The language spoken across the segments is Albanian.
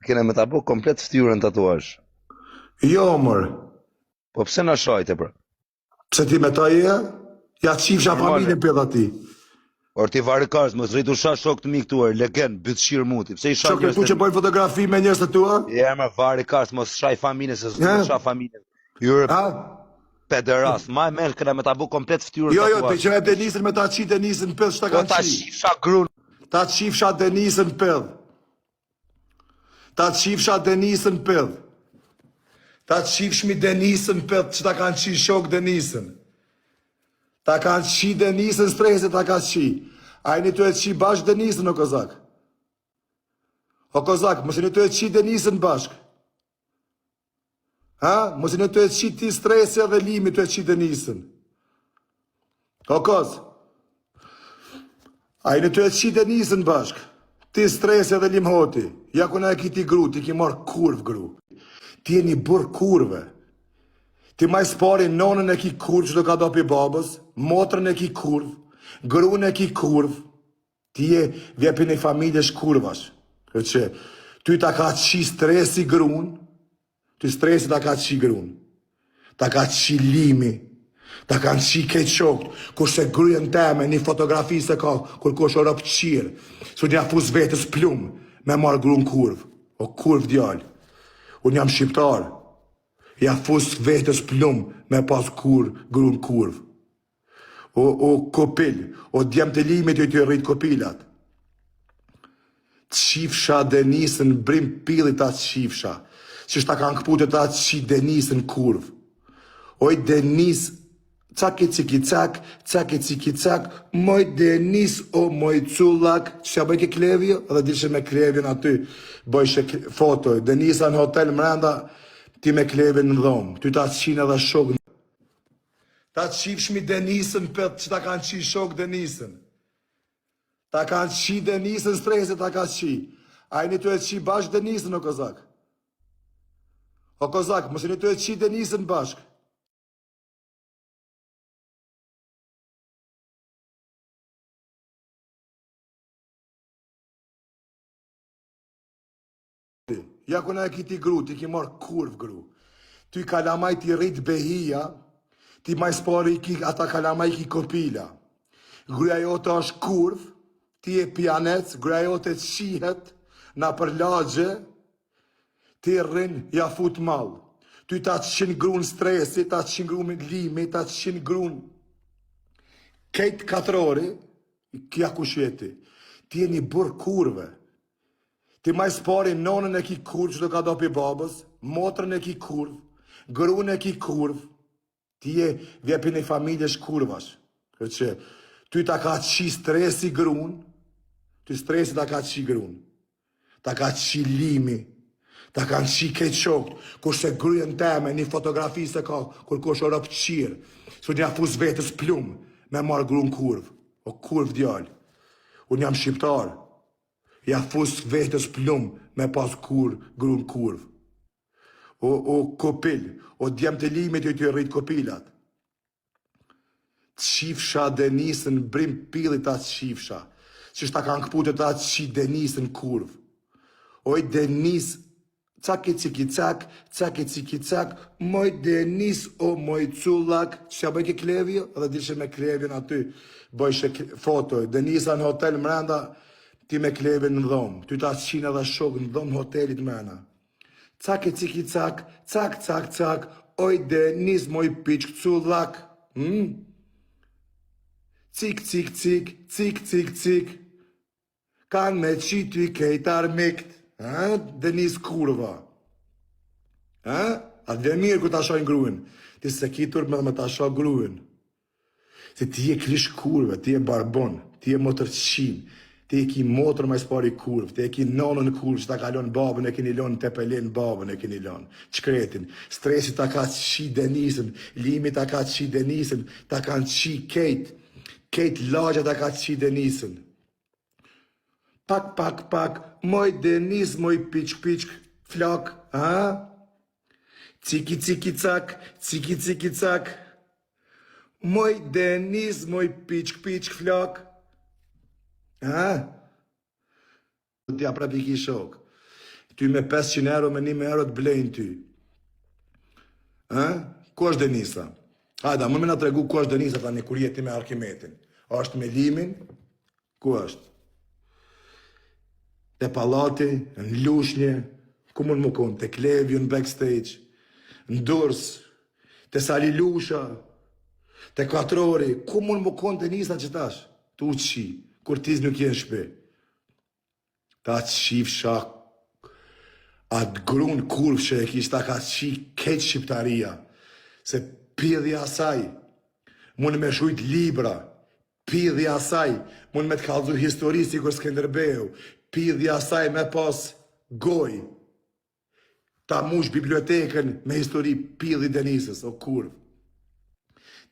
Kena me ta bo komplet ftyrën tatuazh. Jo, mër. Po pse na shajte, pra? Pse ti me ta je? Ja qifsha Normale. familjen për ti. Or ti varëkars, mos rritu shah shok të mi këtuar, legend, bytëshir muti. Pse i shah Shok tu që bojnë fotografi me njerëz të tua? Ja, më varëkars, mos shaj familjen, se Ja. mos shah familjen. Jure Ha? pederas, ma e merr kena me ta bu komplet ftyrën Jo, tatuazh. të që e Denisën me ta qi Denisën pëll shta Po kanë ta qi. shifsha grun. Ta qifsha Denisën pëll. Ta qifsha Denisën pëll. Ta qifshmi Denisën pëll që ta kanë qi shok Denisën. Ta kanë qi Denisën strese ta ka qi. Ajni të e qi bashk Denisën o kozak. O kozak, mësini të e qi Denisën bashk. Ha? Mësini të e qi ti strese dhe limi të e qi Denisën. O koz. Ajni të e qi Denisën bashk. Ti strese dhe lim hoti. Ja kuna e ki ti gru, ti ki marrë kurv gru. Ti e një burë kurve. Ti maj spari nonën e ki kurv që do ka do pi babës, motrën e ki kurv, gruën e ki kurv, ti e vjepi një familjesh kurvash. Që ty ta ka qi stresi gruën, ty stresi ta ka qi gruën, ta ka qi limi, ta ka qi keqokt, kurse gruën teme një fotografi se ka, kur kush o rëpë qirë, su një fus vetës plumë, me marë gruën kurv, o kurv djallë, unë jam shqiptarë, ja fus vetës plum me pas gruën kurv. O kopil, o djem të limit ju të rrit kopilat. Qifsha Denisën brim pilit atë qifsha. Që shta kanë këpute të atë qi Denisën kurv. Oj Denis, cak e ciki cak, moj Denis o moj cullak, që bëj ke klevjo, edhe dishe me klevjën aty, bëjshe foto, Denisa në hotel mrenda, ti me klevin në dhomë, ty ta qinë edhe shok. Ta qifshmi Denisën për që ta kanë qi shok Denisën. Ta kanë qi Denisën strese ta ka qi. Ajni të e qi bashk Denisën o kozak. O kozak, mësini të e qi Denisën bashk. Ja kuna e ki ti gru, ti ki marrë kurv gru. Ty kalamaj ti rrit behia, ti maj spari ki ata kalamaj ki kopila. Gruja jote është kurv, ti e pianec, gruja jote qihet, na për lagje, ti rrin, ja fut mal. Ty ta qin grun stresi, ta qin grun limi, ta qin grun kejt katrori, kja kush jeti. Ti e një burë kurve. Ti maj spari nonën e ki kurv që do ka do pi babës, motrën e ki kurv, gruën e ki kurv, ti e vjepi një familjesh kurvash. Që ty ta ka qi stresi gruën, ty stresi ta ka qi gruën, ta ka qi limi, ta ka qi keqokt, kurse gruën teme një fotografi se ka, kur kush o rëpë qirë, su një fus vetës plumë, me marë gruën kurv, o kurv djallë, unë jam shqiptarë, ja fus vetës plum me pas gruën kurv. O kopil, o djem të limit ju të rrit kopilat. Qifsha Denisën brim pilit atë qifsha. Që shta kanë këpute të atë qi Denisën kurv. Oj Denis, cak e ciki cak, moj Denis o moj cullak, që bëj ke klevjo, edhe dishe me klevjën aty, bëjshe foto, Denisa në hotel mrenda, ti me klevin në dhomë, ty ta qinë edhe shok në dhomë hotelit mrena. Cak e ciki cak, oj Denis moj piq cullak, cik, kanë me qitu i kejt armikt, Denis kurva. Atë dhe mirë ku ta shojnë gruën, ti se kitur me ta shoj gruën. Se ti e krish kurve, ti e barbon, ti e motër qinë, ti e ki motrë ma i spari kurv, ti e ki nonën kurv që ta kalon babën e kini lonë, tepelin babën e kini lonë, qkretin, stresi ta ka qi Denisën, limi ta ka qi Denisën, ta kanë qi kejt lagja ta ka qi Denisën. Pak, moj Denis, moj piq, flok, ciki cak, moj Denis, moj piq, flok, T'ja prapi ki shok. Ty me 500 euro, me 1.000 euro të blejnë ty. Ku është Denisa? Hajda, më me nga tregu ku është Denisa tani kur jeti me Arkimetin. Është me Limin? Ku është? Te Pallati, në Lushnje, ku mund më konë? Te Klevi, në backstage, në Durs, te Sali Lusha, te Katrori, ku mund më konë Denisa që tash? Tu qi, kur tiz nuk jenë shpe. Ta të shifsha atë grun kurv që e kishta ka qi keq shqiptaria. Se pidhja asaj mund me shujt libra, pidhja asaj mund me të kallëzu histori si kur Skënderbeu, pidhja asaj me pas goj, ta mush bibliotekën me histori pidhi Denisës, o kurv.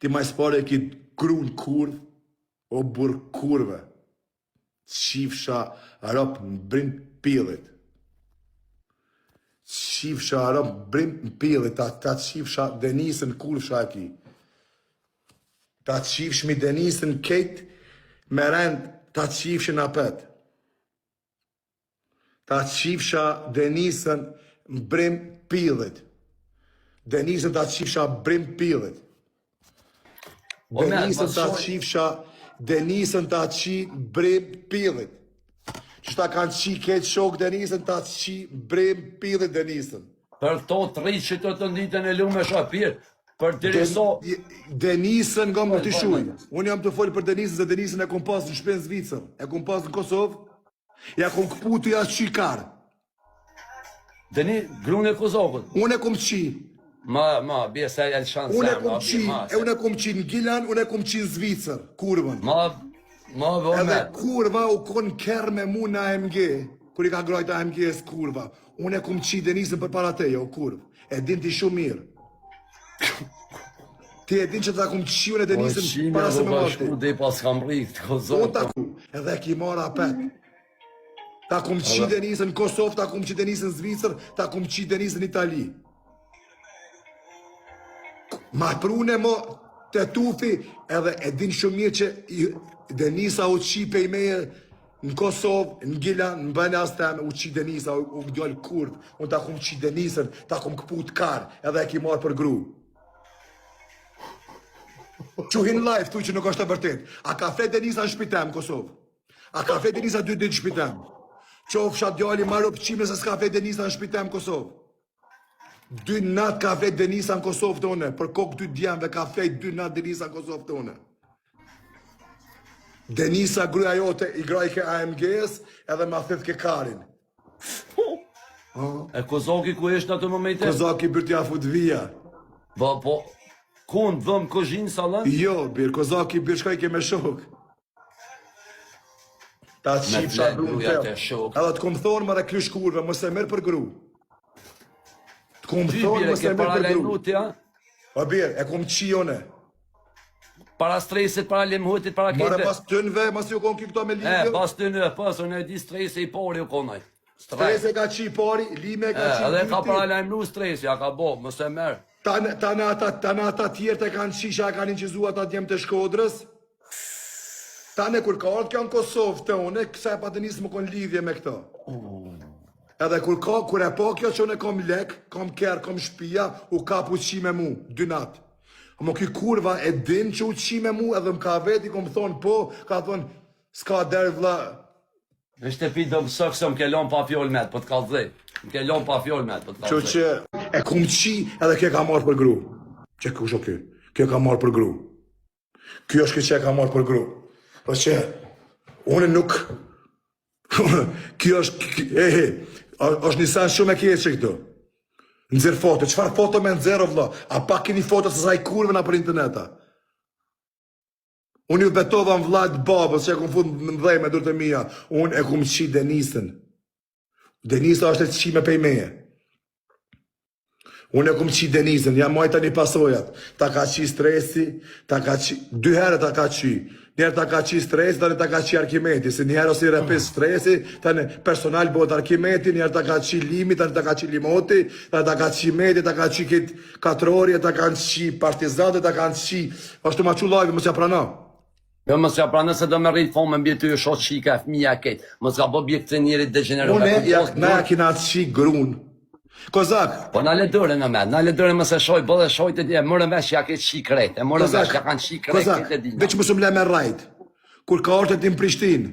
Ti ma spare ki grun kurv, o bur kurve. Shifsha rop në brim pidhit. Shifsha rop brim në pidhit, ta shifsha Denisën kurvsha ki. Ta shifshmi Denisën kejt me rend, ta shifshin apet. Ta shifsha Denisën në brim pidhit. Denisën ta shifsha brim pidhit. Denisën ta shifsha Denisën ta qi brim pidhit. Që ta kanë qi ketë shok Denisën ta qi brim pidhit Denisën. Për to të rritë që të nditën e lume shapir, për diriso... Denisën nga më të shuj. Unë jam të folë për Denisën, se Denisën e kom pas në shpen Zvicër, e kom pas në Kosovë, ja kom këputu ja shqikarë. Grune e Kosovët. Unë e kom qi. Ma, bje se e shanë Unë e kom qi, unë e kom qi në Gilan, unë e kom qi në Zvicër, kurvën. Ma vëme. Edhe kurva u kon kërë me mu në AMG, kur i ka grojt AMG-s kurva. Unë e kom qi Denisën për para teje, o kurv. E din ti shumë mirë. Ti e din që ta kom qi unë e Denisën para se me mërti. Dhe pas kam rritë të Kosovë. Unë ta ku, edhe ki mora apet. Ta kom qi Denisën në Kosovë, ta kom qi Denisën në Zvicër, ta kom qi Denisën në Itali. Ma prune mo të tufi, edhe e din shumë mirë që Denisa u qi pe i meje në Kosovë, në Gilan, në Banas teme, u qi Denisa, u gdjallë kurv, unë ta kom qi Denisën, ta kom këput karë, edhe e ki marë për gru. Quhin live, tu që nuk është të vërtet. A ka flet Denisa në shpitem, Kosovë? A ka flet Denisa 2 ditë në shpitem? Qofsha djali marë pëqime se s'ka flet Denisa në shpitem, Kosovë? 2 natë ka flet Denisa në Kosovë të une, për kokë 2 djemve ka flet 2 natë Denisa në Kosovë të une. Denisa gruja jote i graj ke AMG-s edhe ma thith ke karin. E Kozoki ku ishtë në të momente? Kozoki bërë t'ja fut vija. Po, kun dhëm kozhinë salën? Jo, birë, Kozoki bërë shkaj ke me shok. Ta të shifsha gru në të. Edhe të kom thonë mëre krysh kurve, mëse merë për gru. Të kom thonë mëse merë për gru. O birë, e kom qione. Para stresit, para lemhutit, para kete. Mare pas tënve, mas ju kon ki këto me lidhjo. Pas tënve, pas, unë e di stresi i pori u konaj. Stresi ka qi pari, lime ka qi edhe ka para lajmru stresi, ja ka bo, mëse merë. Ta në ata tjerë të kanë qisha, kanë inqizu ata djemë të Shkodrës. Ta në kur ka ardhë kjo në Kosovë të une, kësa e pa të njësë më konë lidhje me këto. Edhe kur e po kjo që une kom lek, kom kërë, kom shpia, u ka pu qi me mu, 2 natë. Mo ki kurva e din që u qi me mu, edhe më ka veti, kom thonë po, ka thonë, s'ka derë vla. Në shtepi do mësëk se më kellon pa fjoll met, po të kalzej. Më kellon pa fjoll met, po të kalzej. Që e kom qi, edhe kjo ka marrë për gru. Që ku shë kjo? Kjo ka marrë për gru. Kjo është kjo që ka marrë për gru. Po që, une nuk, kjo është, është një sen shumë e kje që këto. Nëzirë foto, qëfar foto me nëzirë, vla? A pak kini foto se saj kurve na për interneta? Unë ju betova në vlajt babës që e kom fut në mdhej me durët e mija. Unë e kom qi Denisën. Denisa është e qi me pej meje. Unë e kom qi Denisën, jam majta një pasojat. Ta ka qi stresi, ta ka qi, 2 herë ta ka qi. Njerë ta ka qi stresi, tani ta ka qi Arkimeti. Se njerë ose i repes stresi, tani personal bëhet Arkimeti, njerë ta ka qi Limi, tani ta ka qi Limoti, tani ta ka qi Medi, ta ka qi Katrori, ta ka qi Partizate, ta ka qi... është të ma qu live, mësja prana. Jo, mos ja pra nëse do me rritë fomë mbi ty shoh shika fëmija ketë. Mos ka bo bjek të njerit degeneruar. Na ja kina të shik grun. Kozak, Po na le dorën në med, na le dorën mëse shoj, bo dhe shoj të dje, mërë vesh ja këtë shik rejt, e mërë vesh ja kanë shik rejt Kozak, këtë e dina. veç mësum le me rajt. Kur ka orët tim Prishtinë.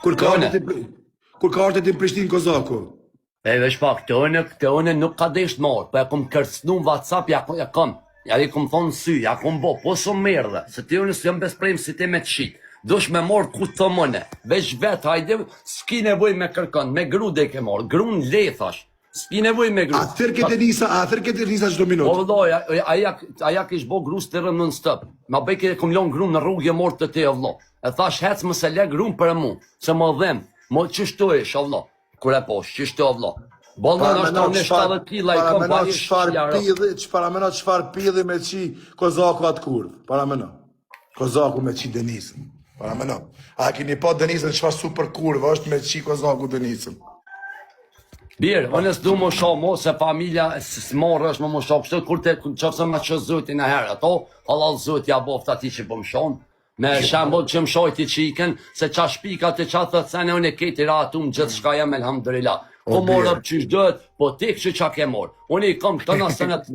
Kur ka orët tim Prishtinë, Kozaku. E vesh pa, këtë une nuk ka desht marë, po e kom kërcnu në WhatsApp, ja kom. Ja i kom thonë sy, ja kom bo, po shumë mirë dhe, se ti unë së jam besprejmë si ti me të shit. Dush me morë ku të mëne, veç vetë, hajde, s'ki nevoj me kërkon, me gru dhe ke morë, gru në le, thash, s'ki nevoj me gru. A thërket e nisa çdo Po minutë. vëlloj, aja kish bo gru së të rëmë në stëp, ma bëjke e kom lon gru në rrugë e morë të te, vëllo. E thash, hec më se le gru për mu, se më dhem, më qështu ish, vëllo, kure posh, qështu, vëllo. Bollon është tonë 70 kg i kom barish Parameno çfarë pidhi me qi Kozaku atë kurv. Parameno. Kozaku me qi Denisën. Parameno. A keni pa Denisën çfarë super kurv është me qi Kozaku Denisën. Birë, unë s'du më shoh mo se familja s'morë është më shoh kështu kur të qofse më që zoti në herë ato, halal zoti ja boft ati që po më shon. Me shembull që më shojti qiken se qa shpika të qa thët se në unë e keti ra atu më gjithë shka jam elhamdulillah. Po morë qysh dëhet, po ti që qa ke morë. Unë i kom të nësënët